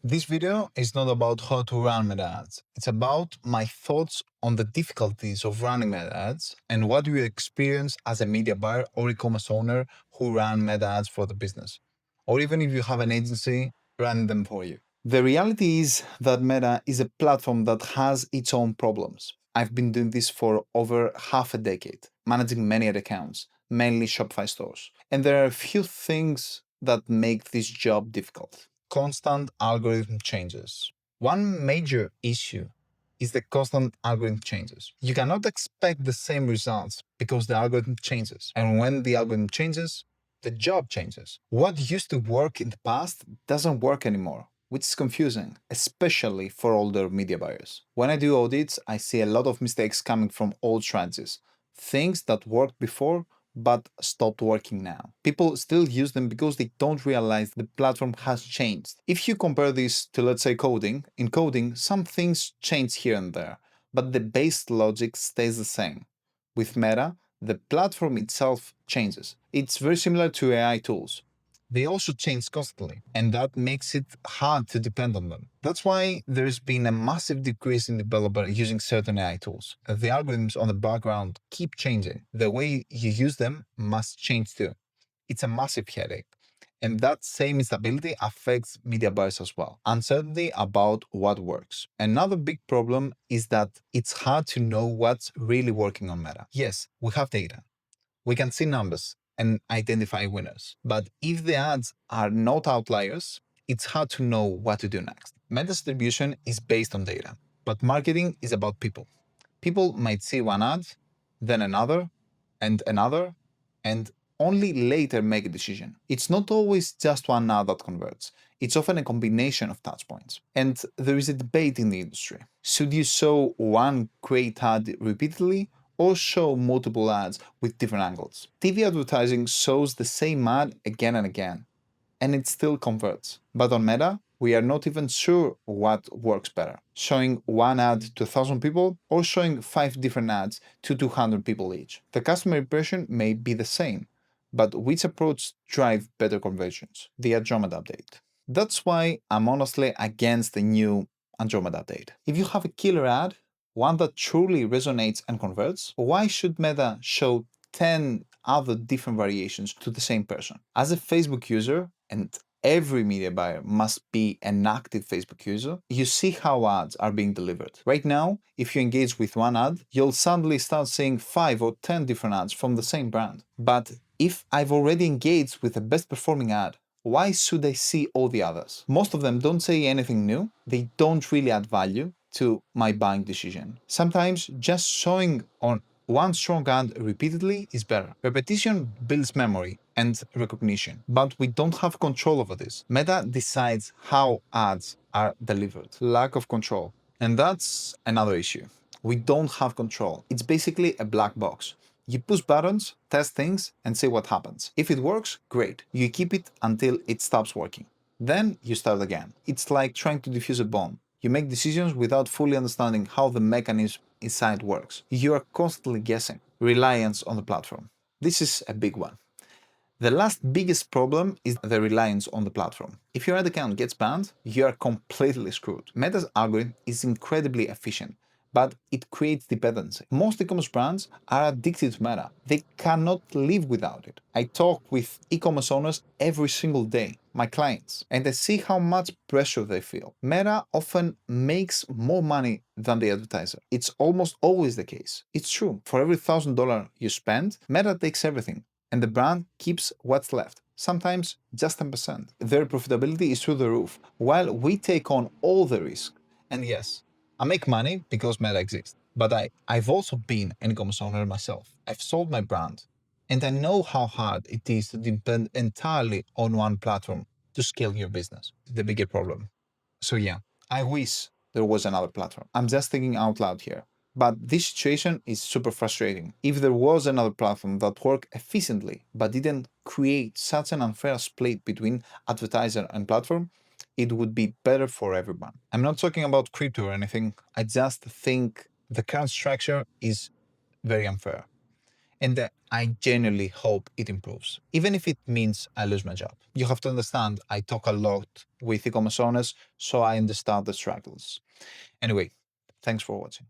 This video is not about how to run meta ads. It's about my thoughts on the difficulties of running meta ads and what you experience as a media buyer or e-commerce owner who run meta ads for the business. Or even if you have an agency running them for you. The reality is that Meta is a platform that has its own problems. I've been doing this for over half a decade, managing many ad accounts, mainly Shopify stores. And there are a few things that make this job difficult. Constant algorithm changes. One major issue is the constant algorithm changes. You cannot expect the same results because the algorithm changes. And when the algorithm changes, the job changes. What used to work in the past doesn't work anymore, which is confusing, especially for older media buyers. When I do audits, I see a lot of mistakes coming from old strategies, things that worked before but stopped working now. People still use them because they don't realize the platform has changed. If you compare this to, let's say, coding, in coding, some things change here and there, but the base logic stays the same. With Meta, the platform itself changes. It's very similar to AI tools. They also change constantly, and that makes it hard to depend on them. That's why there's been a massive decrease in developers using certain AI tools. The algorithms on the background keep changing. The way you use them must change too. It's a massive headache. And that same instability affects media buyers as well. Uncertainty about what works. Another big problem is that it's hard to know what's really working on Meta. Yes, we have data. We can see numbers and identify winners. But if the ads are not outliers, it's hard to know what to do next. Meta distribution is based on data, but marketing is about people. People might see one ad, then another, and only later make a decision. It's not always just one ad that converts. It's often a combination of touchpoints. And there is a debate in the industry. Should you show one great ad repeatedly or show multiple ads with different angles? TV advertising shows the same ad again and again, and it still converts. But on Meta, we are not even sure what works better. Showing one ad to 1,000 people or showing 5 different ads to 200 people each. The customer impression may be the same, but which approach drive better conversions? The Andromeda update. That's why I'm honestly against the new Andromeda update. If you have a killer ad, one that truly resonates and converts, why should Meta show 10 other different variations to the same person? As a Facebook user, and every media buyer must be an active Facebook user, you see how ads are being delivered. Right now, if you engage with one ad, you'll suddenly start seeing 5 or 10 different ads from the same brand. But if I've already engaged with the best performing ad, why should I see all the others? Most of them don't say anything new, they don't really add value to my buying decision. Sometimes just showing on one strong ad repeatedly is better. Repetition builds memory and recognition, but we don't have control over this. Meta decides how ads are delivered. Lack of control. And that's another issue. We don't have control. It's basically a black box. You push buttons, test things, and see what happens. If it works, great. You keep it until it stops working. Then you start again. It's like trying to defuse a bomb. You make decisions without fully understanding how the mechanism inside works. You are constantly guessing. Reliance on the platform. This is a big one. The last biggest problem is the reliance on the platform. If your ad account gets banned, you are completely screwed. Meta's algorithm is incredibly efficient, but it creates dependency. Most e-commerce brands are addicted to Meta. They cannot live without it. I talk with e-commerce owners every single day, my clients, and I see how much pressure they feel. Meta often makes more money than the advertiser. It's almost always the case. It's true. For every $1,000 you spend, Meta takes everything, and the brand keeps what's left. Sometimes just 10%. Their profitability is through the roof, while we take on all the risk. And yes, I make money because Meta exists, but I've also been an e-commerce owner myself. I've sold my brand, and I know how hard it is to depend entirely on one platform to scale your business. The bigger problem. So yeah, I wish there was another platform. I'm just thinking out loud here. But this situation is super frustrating. If there was another platform that worked efficiently but didn't create such an unfair split between advertiser and platform, it would be better for everyone. I'm not talking about crypto or anything. I just think the current structure is very unfair. And I genuinely hope it improves, even if it means I lose my job. You have to understand, I talk a lot with e-commerce owners, so I understand the struggles. Anyway, thanks for watching.